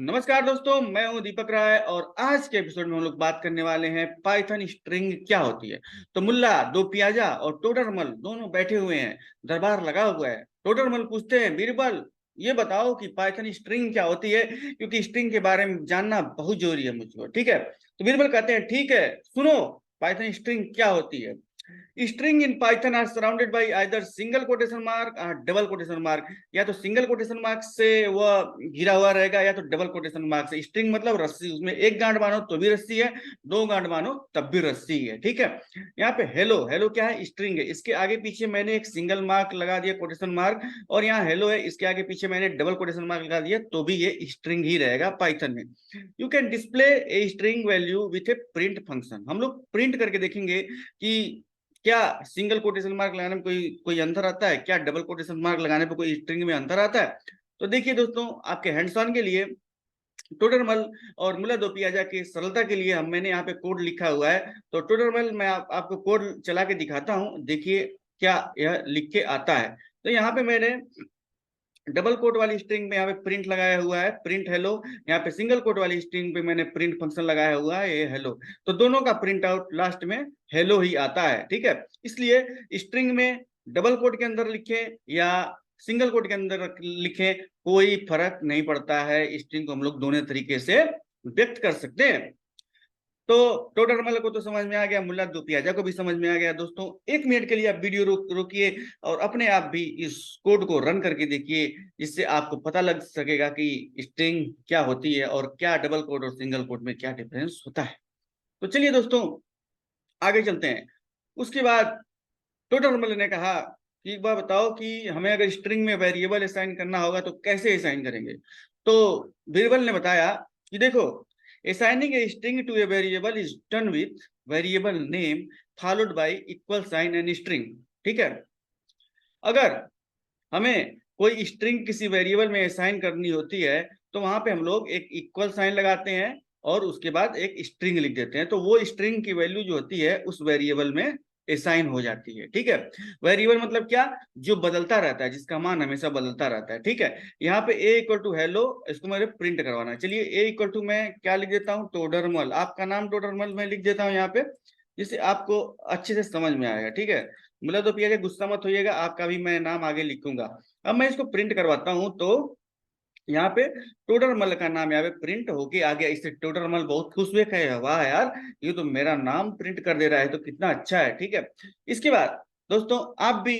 नमस्कार दोस्तों, मैं हूं दीपक राय और आज के एपिसोड में हम लोग बात करने वाले हैं पाइथन स्ट्रिंग क्या होती है। तो मुल्ला दो पियाजा और टोडरमल दोनों बैठे हुए हैं, दरबार लगा हुआ है। टोडरमल पूछते हैं, बीरबल ये बताओ कि पाइथन स्ट्रिंग क्या होती है, क्योंकि स्ट्रिंग के बारे में जानना बहुत जरूरी है मुझको। ठीक है, तो बीरबल कहते हैं ठीक है, सुनो पाइथन स्ट्रिंग क्या होती है। String in Python are surrounded by either single quotation mark और डबल कोटेशन मार्क। या तो सिंगल कोटेशन मार्क से वह घिरा हुआ रहेगा या तो डबल कोटेशन मार्क से। स्ट्रिंग मतलब रस्सी, उसमें एक गांठ मानो तो भी रस्सी है, दो गांठ मानो तब भी रस्सी है। ठीक है, यहाँ पे हेलो, हेलो क्या है, स्ट्रिंग है। इसके आगे पीछे मैंने एक सिंगल मार्क लगा दिया, कोटेशन मार्क, और यहाँ हेलो है, इसके आगे पीछे मैंने डबल कोटेशन मार्क लगा दिया, तो भी ये स्ट्रिंग ही रहेगा पाइथन में। You can display a string value with A print function. हम लोग प्रिंट करके देखेंगे कि क्या सिंगल कोटेशन मार्क लगाने में कोई कोई अंतर आता है, क्या डबल कोटेशन मार्क लगाने पर कोई स्ट्रिंग में अंतर आता है। तो देखिए दोस्तों, आपके हैंड्स ऑन के लिए टोडरमल और मुल्ला दो पियाजा की सरलता के लिए मैंने यहाँ पे कोड लिखा हुआ है। तो टोडरमल मैं आपको कोड चला के दिखाता हूँ, देखिए क्या यह लिख के आता है। तो यहाँ पे मैंने डबल कोट वाली स्ट्रिंग में यहाँ पे प्रिंट लगाया हुआ है, प्रिंट हेलो। यहाँ पे सिंगल कोट वाली स्ट्रिंग पे मैंने प्रिंट फंक्शन लगाया हुआ है, ये हेलो। तो दोनों का प्रिंट आउट लास्ट में हेलो ही आता है। ठीक है, इसलिए स्ट्रिंग में डबल कोट के अंदर लिखे या सिंगल कोट के अंदर लिखे, कोई फर्क नहीं पड़ता है। स्ट्रिंग को हम लोग दोनों तरीके से व्यक्त कर सकते हैं। तो टोडरमल को तो समझ में आ गया, मुल्ला दो पियाजा को भी समझ में आ गया। दोस्तों 1 मिनट के लिए आप वीडियो रोकिए और अपने आप भी इस कोड को रन करके देखिए, जिससे आपको पता लग सकेगा कि स्ट्रिंग क्या होती है और क्या डबल कोड और सिंगल कोड में क्या डिफरेंस होता है। तो चलिए दोस्तों आगे चलते हैं। उसके बाद टोडरमल ने कहा कि एक बार बताओ कि हमें अगर स्ट्रिंग में वेरिएबल असाइन करना होगा तो कैसे असाइन करेंगे। तो बीरबल ने बताया कि देखो, assigning a string to a variable is done with variable name followed by equal sign and string। ठीक है, अगर हमें कोई स्ट्रिंग किसी वेरिएबल में असाइन करनी होती है तो वहां पे हम लोग एक इक्वल साइन लगाते हैं और उसके बाद एक स्ट्रिंग लिख देते हैं, तो वो स्ट्रिंग की वैल्यू जो होती है उस वेरिएबल में असाइन हो जाती है। ठीक है, वेरिएबल मतलब क्या, जो बदलता रहता है, जिसका मान हमेशा बदलता रहता है। ठीक है, यहाँ पे a इक्वल टू हेलो, इसको मेरे प्रिंट करवाना है। चलिए a इक्वल टू मैं क्या लिख देता हूँ, टोडरमल, आपका नाम टोडरमल मैं लिख देता हूँ यहाँ पे, जिससे आपको अच्छे से समझ में आएगा। ठीक है, मतलब तो पिया गुस्सा मत होइएगा, आपका भी मैं नाम आगे लिखूंगा। अब मैं इसको प्रिंट करवाता हूं, तो यहाँ पे टोडरमल का नाम यहाँ पे प्रिंट होके आ गया। इससे टोडरमल बहुत खुश हुए, कहे वाह यार, ये तो मेरा नाम प्रिंट कर दे रहा है, तो कितना अच्छा है। ठीक है, इसके बाद दोस्तों आप भी,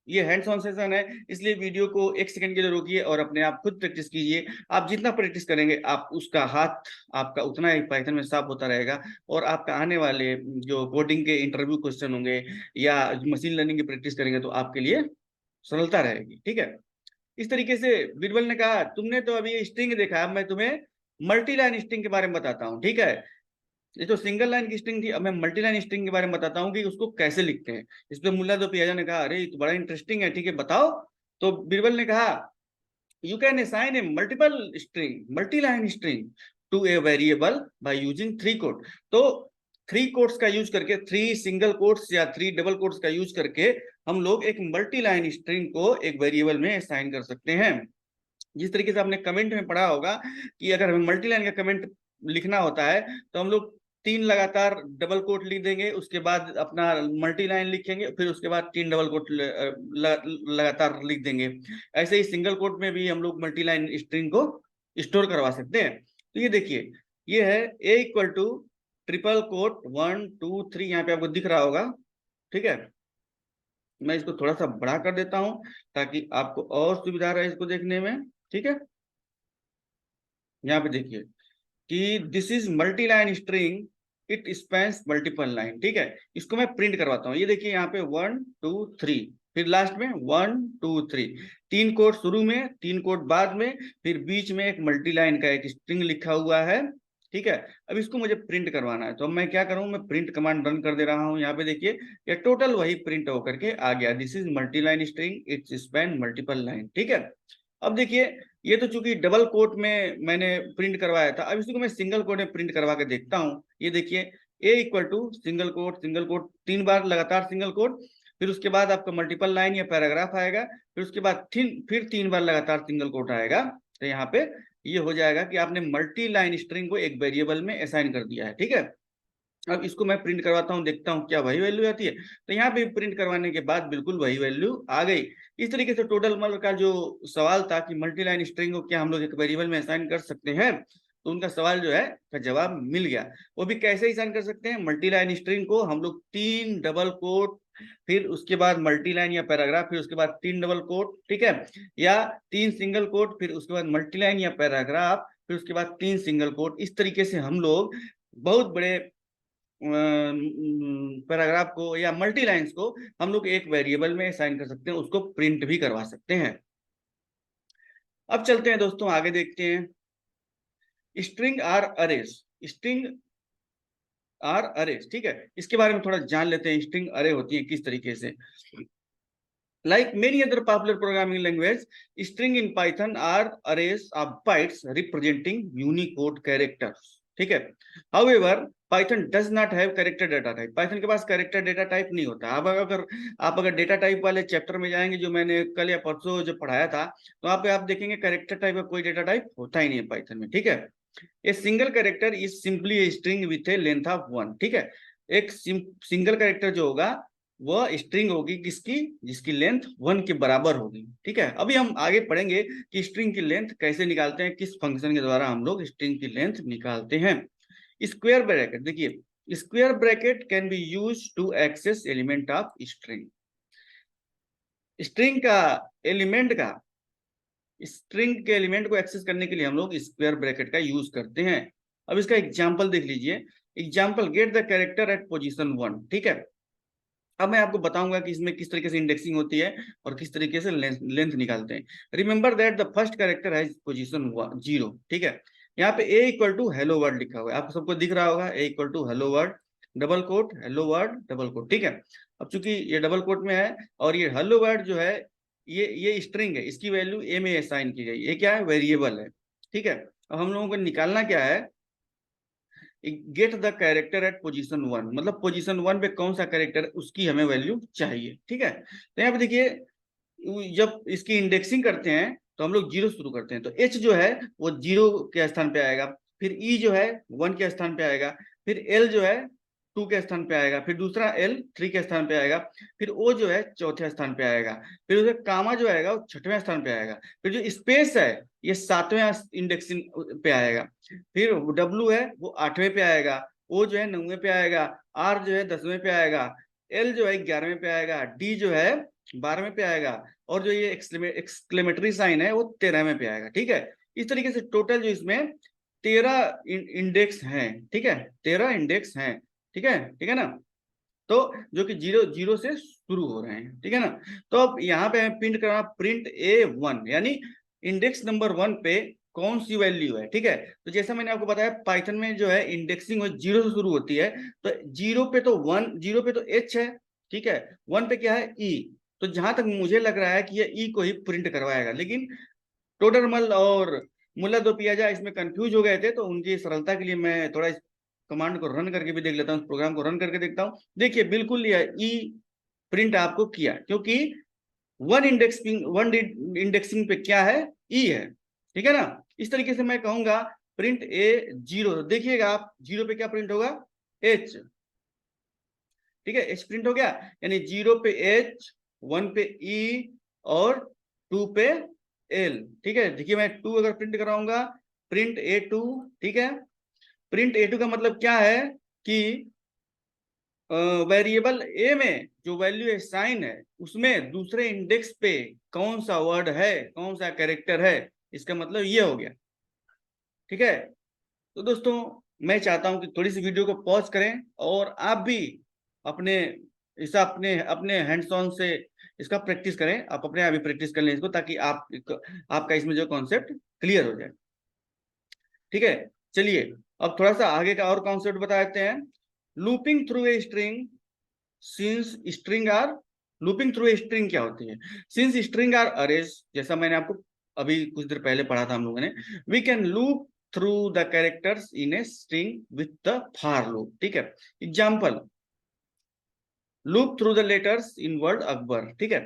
ये हैंड्स ऑन सेशन है इसलिए वीडियो को 1 सेकंड के लिए रोकिए और अपने आप खुद प्रैक्टिस कीजिए। आप जितना प्रैक्टिस करेंगे आप उसका हाथ आपका उतना ही पाइथन में साफ होता रहेगा, और आपका आने वाले जो कोडिंग के इंटरव्यू क्वेश्चन होंगे या मशीन लर्निंग की प्रैक्टिस करेंगे तो आपके लिए सरलता रहेगी। ठीक है, इस तरीके से बीरबल ने कहा, तुमने तो अभी स्ट्रिंग देखा, अब मैं तुम्हें मल्टी लाइन स्ट्रिंग के बारे में बताता हूँ। ठीक है, ये तो सिंगल लाइन की स्ट्रिंग थी, अब मैं मल्टी लाइन स्ट्रिंग के बारे में बताता हूँ कि उसको कैसे लिखते हैं। इस पे मुल्ला दो पियाजा ने कहा, अरे ये तो बड़ा इंटरेस्टिंग है, ठीक है बताओ। तो बीरबल ने कहा, you can assign a multiple string multi-line string to a variable by using 3 quote। तो 3 quotes का यूज करके, 3 सिंगल कोट्स या 3 डबल कोट्स का यूज करके हम लोग एक मल्टी लाइन स्ट्रिंग को एक वेरिएबल में असाइन कर सकते हैं। जिस तरीके से आपने कमेंट में पढ़ा होगा कि अगर हमें मल्टी लाइन का कमेंट लिखना होता है तो हम लोग 3 लगातार डबल कोट लिख देंगे, उसके बाद अपना मल्टी लाइन लिखेंगे, फिर उसके बाद 3 डबल कोट लगातार लिख देंगे। ऐसे ही सिंगल कोट में भी हम लोग मल्टी लाइन स्ट्रिंग को स्टोर करवा सकते हैं। तो ये देखिए, ये है a equal to triple quote 1 2 3, यहाँ पे आपको दिख रहा होगा। ठीक है, मैं इसको थोड़ा सा बड़ा कर देता हूं ताकि आपको और सुविधा रहे इसको देखने में। ठीक है, यहाँ पे देखिए कि this is multi line string, it Spence multiple line. ठीक है, इसको मैं प्रिंट करवाता हूँ। ये देखिए यहाँ पे 1 2 3, फिर लास्ट में 1 2 3, 3 कोट शुरू में, 3 कोट बाद में, फिर बीच में एक मल्टी लाइन का एक स्ट्रिंग लिखा हुआ है। ठीक है, अब इसको मुझे प्रिंट करवाना है, तो अब मैं क्या करूं, मैं प्रिंट कमांड रन कर दे रहा हूं। यहाँ पे देखिए ये टोटल वही प्रिंट होकर के आ गया, this is multi line string, it's Spain multiple line. ठीक है, अब देखिए ये तो चूंकि डबल कोट में मैंने प्रिंट करवाया था, अब इसको मैं सिंगल कोट में प्रिंट करवा के देखता हूँ। ये देखिए ए इक्वल टू सिंगल कोट 3 बार लगातार सिंगल कोट, फिर उसके बाद आपका मल्टीपल लाइन या पैराग्राफ आएगा, फिर उसके बाद फिर 3 बार लगातार सिंगल कोट आएगा। तो यहाँ पे ये हो जाएगा कि आपने मल्टी लाइन स्ट्रिंग को एक वेरिएबल में असाइन कर दिया है, ठीक है। अब इसको मैं प्रिंट करवाता हूँ, देखता हूँ क्या वही वैल्यू आती है। तो यहाँ पे प्रिंट करवाने के बाद बिल्कुल वही वैल्यू आ गई। इस तरीके से टोटल मल का जो सवाल था कि मल्टी लाइन स्ट्रिंग को क्या हम लोग एक वेरिएबल में असाइन कर सकते हैं, तो उनका सवाल जो है का जवाब मिल गया। वो भी कैसे असाइन कर सकते हैं, मल्टी लाइन स्ट्रिंग को हम लोग 3 डबल कोट, फिर उसके बाद मल्टी लाइन या पैराग्राफ, फिर उसके बाद 3 डबल कोट, ठीक है, या 3 सिंगल कोट, फिर उसके बाद मल्टी लाइन या पैराग्राफ, फिर उसके बाद 3 सिंगल कोट। इस तरीके से हम लोग बहुत बड़े पैराग्राफ को या मल्टी लाइंस को हम लोग एक वेरिएबल में असाइन कर सकते हैं, उसको प्रिंट भी करवा सकते हैं। अब चलते हैं दोस्तों आगे, देखते हैं string are arrays. String are arrays, ठीक है, इसके बारे में थोड़ा जान लेते हैं। स्ट्रिंग अरे होती है किस तरीके से। Like many other popular programming language, string in Python are arrays of bytes representing Unicode characters, ठीक है। However, Python does not have character data type. Python के पास character data type नहीं होता। आप अगर data type वाले चैप्टर में जाएंगे, जो मैंने कल या परसों जो पढ़ाया था, तो आप देखेंगे character type का कोई data type होता ही नहीं है Python में, ठीक है। A single character is simply a string with a length of 1, ठीक है। एक सिंगल कैरेक्टर जो होगा वह स्ट्रिंग होगी किसकी, जिसकी लेंथ 1 के बराबर होगी, ठीक है। अभी हम आगे पढ़ेंगे कि स्ट्रिंग की लेंथ कैसे निकालते हैं, किस फंक्शन के द्वारा हम लोग स्ट्रिंग की लेंथ निकालते हैं। स्क्वायर ब्रैकेट, देखिए square bracket can be use to access element of string. String का एलिमेंट का स्ट्रिंग के एलिमेंट को एक्सेस करने के लिए हम लोग स्क्वायर ब्रैकेट का यूज करते हैं। अब इसका एग्जांपल देख लीजिए। Example, get the character eight position 1, ठीक है। अब मैं आपको बताऊंगा कि इसमें किस तरीके से इंडेक्सिंग होती है और किस तरीके से लेंथ निकालते हैं। Remember that the first character has position 0, ठीक है। यहाँ पे a equal to hello world लिखा हुआ है, आपको सबको दिख रहा होगा। a equal to hello world double quote, hello world double quote, ठीक है। अब चूंकि ये डबल कोट में है और ये हेलो वर्ड जो है ये स्ट्रिंग है, इसकी वैल्यू a में असाइन की गई। ये क्या है, वेरिएबल है, ठीक है। अब हम लोगों को निकालना क्या है, get the character eight position 1, मतलब पोजीशन 1 पे कौन सा कैरेक्टर, उसकी हमें वैल्यू चाहिए, ठीक है। तो यहाँ पे देखिए, जब इसकी इंडेक्सिंग करते हैं तो हम लोग 0 शुरू करते हैं, तो h जो है वो 0 के स्थान पे आएगा, फिर e जो है 1 के स्थान पे आएगा, फिर l जो है 2 के स्थान पे आएगा, फिर दूसरा l 3 के स्थान पे आएगा, फिर o जो है चौथे स्थान पे आएगा, फिर उसे कामा जो आएगा वो 6वें स्थान पे आएगा, फिर जो स्पेस है ये 7वें इंडेक्सिंग पे आएगा, फिर w है वो 8वें पे आएगा, o जो है 9वें पे आएगा, r जो है 10वें पे आएगा, l जो है 11वें पे आएगा, d जो है 12वें पे आएगा, और जो ये एक्सक्लेमेटरी साइन है वो 13वें पे आएगा, ठीक है। इस तरीके से टोटल जो इसमें 13 इंडेक्स हैं, ठीक है, 13 इंडेक्स हैं, ठीक है ना। तो जो कि 0 से शुरू हो रहे हैं, ठीक है ना। तो अब यहाँ पे हमें प्रिंट करना, प्रिंट A1, यानी इंडेक्स नंबर 1 पे कौन सी वैल्यू है, ठीक है। तो जैसा मैंने आपको बताया पाइथन में जो है इंडेक्सिंग 0 से शुरू होती है, तो 0 पे तो 1, 0 पे तो h है, ठीक है, 1 पे क्या है e। तो जहां तक मुझे लग रहा है कि ये ई को ही प्रिंट करवाएगा, लेकिन टोडरमल और मुल्ला दो पियाजा इसमें कंफ्यूज हो गए थे, तो उनकी सरलता के लिए मैं थोड़ा इस कमांड को रन करके भी देख लेता हूँ, इस प्रोग्राम को रन करके देखता हूँ। देखिए बिल्कुल ये ई प्रिंट आपको किया, क्योंकि वन इंडेक्सिंग पे क्या है, ई है, ठीक है ना। इस तरीके से मैं कहूंगा प्रिंट A0, देखिएगा आप 0 पे क्या प्रिंट होगा, h, ठीक है, एच प्रिंट हो गया, यानी 0 पे एच, 1 पे ई और 2 पे एल, ठीक है। देखिए मैं 2 अगर प्रिंट कराऊंगा, प्रिंट A2, ठीक है। प्रिंट A2 का मतलब क्या है कि वेरिएबल ए में जो वैल्यू साइन है उसमें दूसरे इंडेक्स पे कौन सा वर्ड है, कौन सा कैरेक्टर है, इसका मतलब ये हो गया, ठीक है। तो दोस्तों मैं चाहता हूं कि थोड़ी सी वीडियो को पॉज करें और आप भी अपने अपने अपने हैंड्स ऑन से इसका प्रैक्टिस करें, आप अपने आप ही प्रैक्टिस कर लें इसको, ताकि आपका इसमें जो कॉन्सेप्ट क्लियर हो जाए, ठीक है। चलिए अब थोड़ा सा आगे का और कॉन्सेप्ट बता देते हैं। Looping through a string, since string are, looping through a string क्या होती है, सिंस स्ट्रिंग आर अरेज, जैसा मैंने आपको अभी कुछ देर पहले पढ़ा था हम लोगों ने, we can loop through the characters in a string with the for loop, ठीक है। Example, loop through the letters in word Akbar, ठीक है।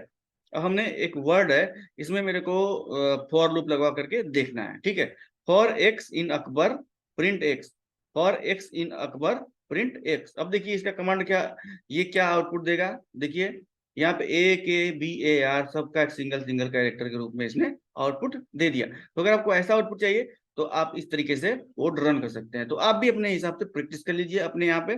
अब हमने एक वर्ड है, इसमें मेरे को फॉर लूप लगवा करके देखना है, ठीक है। For x in Akbar print x, for x in Akbar print x. अब देखिए इसका कमांड क्या, ये क्या आउटपुट देगा, देखिए यहाँ पे ए के बी ए आर सबका एक सिंगल सिंगल कैरेक्टर के रूप में इसने आउटपुट दे दिया। तो अगर आपको ऐसा आउटपुट चाहिए तो आप इस तरीके से कोड रन कर सकते हैं। तो आप भी अपने हिसाब से प्रैक्टिस कर लीजिए अपने यहाँ पे।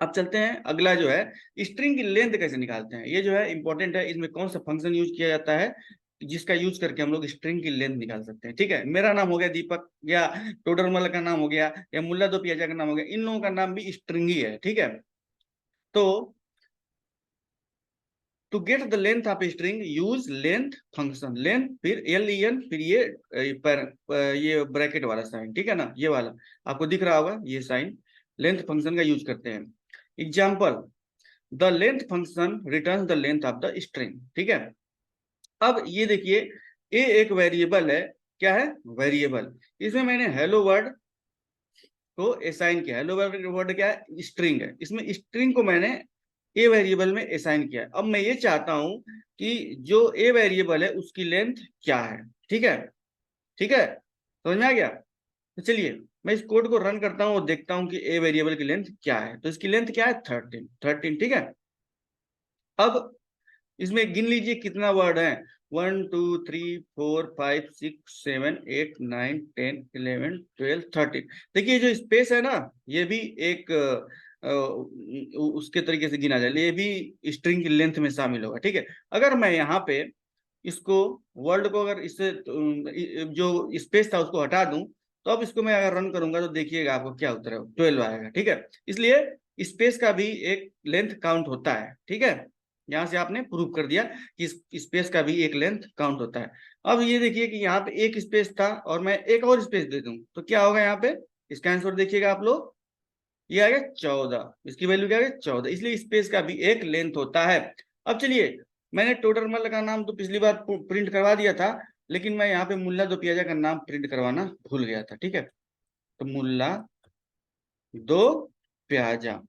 अब चलते हैं अगला जो है, स्ट्रिंग की लेंथ कैसे निकालते हैं। ये जो है इंपॉर्टेंट है, इसमें कौन सा फंक्शन यूज किया जाता है जिसका यूज करके हम लोग स्ट्रिंग की लेंथ निकाल सकते हैं। ठीक है, मेरा नाम हो गया दीपक, या टोडरमल का नाम हो गया, या मुल्ला दो पियाजा का नाम हो गया, इन लोगों का नाम भी स्ट्रिंग ही है। ठीक है, तो to get the length of string use length function, length फिर LEN फिर ये ब्रैकेट वाला साइन, ठीक है ना, ये वाला आपको दिख रहा होगा, ये साइन लेंथ फंक्शन का यूज करते हैं। Example, the length function return the length of the string. ठीक है, अब ये देखिए ए एक वेरिएबल है, क्या है, वेरिएबल। इसमें मैंने हेलो वर्ड को असाइन किया। हेलो वर्ड क्या है, स्ट्रिंग है, इसमें स्ट्रिंग को मैंने ए वेरिएबल में असाइन किया है। अब मैं ये चाहता हूं कि जो ए वेरिएबल है उसकी लेंथ क्या है। ठीक है, ठीक है, समझ में आ गया। तो चलिए मैं इस कोड को रन करता हूं और देखता हूं कि ए वेरिएबल की लेंथ क्या है। तो इसकी लेंथ क्या है, 13। ठीक है, अब इसमें गिन लीजिए कितना वर्ड है, 1 2 3 4 5 6 7 8 9 10 11 12 13। देखिए जो स्पेस है ना, ये भी एक उसके तरीके से गिना जाए, ये भी स्ट्रिंग की लेंथ में शामिल होगा। ठीक है, अगर मैं यहाँ पे इसको वर्ड को अगर इससे जो स्पेस था उसको हटा दूं, तो अब इसको मैं अगर रन करूंगा तो देखिएगा आपको क्या उत्तर है, 12 आएगा। ठीक है, इसलिए स्पेस का भी एक लेंथ काउंट होता है। ठीक है, यहां से आपने प्रूव कर दिया कि स्पेस का भी एक लेंथ काउंट होता है। अब ये देखिए कि यहाँ पे एक स्पेस था और मैं एक और स्पेस दे दूं तो क्या होगा, यहाँ पे इसका आंसर देखिएगा आप लोग, ये आ गया 14, इसकी वैल्यू क्या है 14, इसलिए स्पेस का भी एक लेंथ होता है। अब चलिए, मैंने टोडरमल का नाम तो पिछली बार प्रिंट करवा दिया था, लेकिन मैं यहाँ पे मुल्ला दो पियाजा का नाम प्रिंट करवाना भूल गया था। ठीक है, तो मुल्ला दो प्याजा,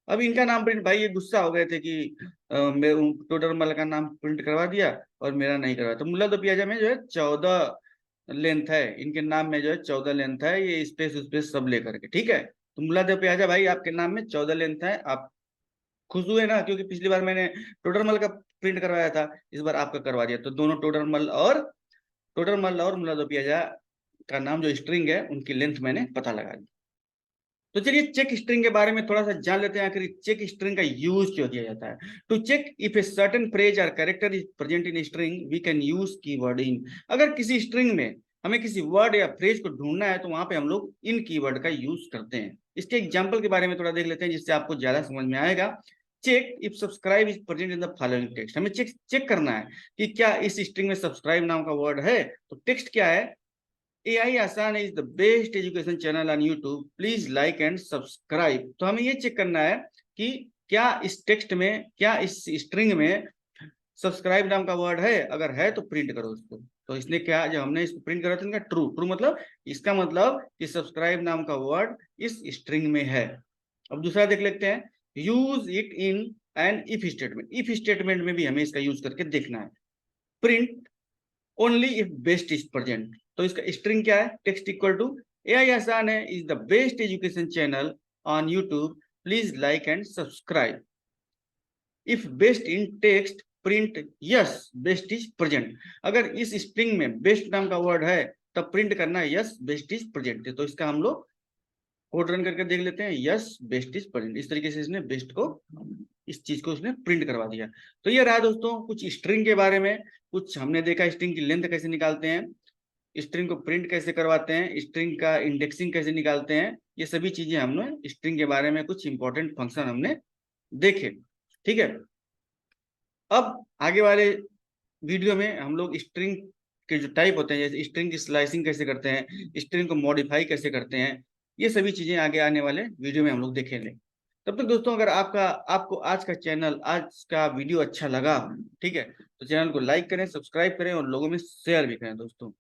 अब इनका नाम प्रिंट, भाई ये गुस्सा हो गए थे कि मैं टोडरमल का नाम प्रिंट करवा दिया और मेरा नहीं करवाया। तो मुल्ला दो पियाजा में जो है 14 लेंथ है, इनके नाम में जो है 14 लेंथ है, ये स्पेस स्पेस सब लेकर के। ठीक है, तो मुल्ला दो प्याजा भाई आपके नाम में 14 लेंथ है। आप खुश हुए ना, क्योंकि पिछली बार मैंने टोडरमल का प्रिंट करवाया था, इस बार आपका करवा दिया। तो दोनों टोडरमल और मुल्ला दो पियाजा का नाम जो स्ट्रिंग है उनकी लेंथ मैंने पता लगा दी। तो चलिए चेक स्ट्रिंग के बारे में थोड़ा सा जान लेते हैं, आखिर चेक स्ट्रिंग का यूज क्यों किया जाता है। To check if a certain phrase or character is present in string we can use keyword in. अगर किसी स्ट्रिंग में हमें किसी वर्ड या फ्रेज को ढूंढना है तो वहां पे हम लोग इन कीवर्ड का यूज करते हैं। इसके एग्जांपल के बारे में थोड़ा देख लेते हैं जिससे आपको ज्यादा समझ में आएगा। Check if subscribe is present in the following text, हमें चेक करना है कि क्या इस स्ट्रिंग में सब्सक्राइब नाम का वर्ड है। तो टेक्स्ट क्या है, AI आसान is the best education channel on YouTube. Please like and subscribe. तो हमें ये चेक करना है कि क्या इस टेक्स्ट में, क्या इस स्ट्रिंग में सब्सक्राइब नाम का वर्ड है, अगर है तो प्रिंट करो उसको। तो इसने क्या, जब हमने इसको प्रिंट करा था, ट्रू, ट्रू मतलब इसका मतलब कि सब्सक्राइब नाम का वर्ड इस स्ट्रिंग में है। अब दूसरा देख लेते हैं, use it in an if statement. If statement में भी हमें इसका यूज करके देखना है। Print only if best is present, तो इसका स्ट्रिंग क्या है, टेक्स्ट इक्वल टू AI आसान है is the best education channel on YouTube, please like and subscribe. If best in text print yes best is present, अगर इस string में best नाम का वर्ड है तब प्रिंट करना है यस बेस्ट इज प्रेजेंट। तो इसका हम लोग कोड रन करके देख लेते हैं, यस बेस्ट इज प्रेजेंट। इस तरीके से इसने बेस्ट को, इस चीज को उसने प्रिंट करवा दिया। तो ये रहा दोस्तों कुछ स्ट्रिंग के बारे में, कुछ हमने देखा स्ट्रिंग की लेंथ कैसे निकालते हैं, स्ट्रिंग को प्रिंट कैसे करवाते हैं, स्ट्रिंग का इंडेक्सिंग कैसे निकालते हैं, ये सभी चीजें हमने स्ट्रिंग के बारे में कुछ इंपॉर्टेंट फंक्शन हमने देखे। ठीक है, अब आगे वाले वीडियो में हम लोग स्ट्रिंग के जो टाइप होते हैं, जैसे स्ट्रिंग की स्लाइसिंग कैसे करते हैं, स्ट्रिंग को मॉडिफाई कैसे करते हैं, ये सभी चीजें आगे आने वाले वीडियो में हम लोग देखेंगे। तब तक दोस्तों अगर आपको आज का चैनल, आज का वीडियो अच्छा लगा, ठीक है, तो चैनल को लाइक करें, सब्सक्राइब करें और लोगों में शेयर भी करें दोस्तों।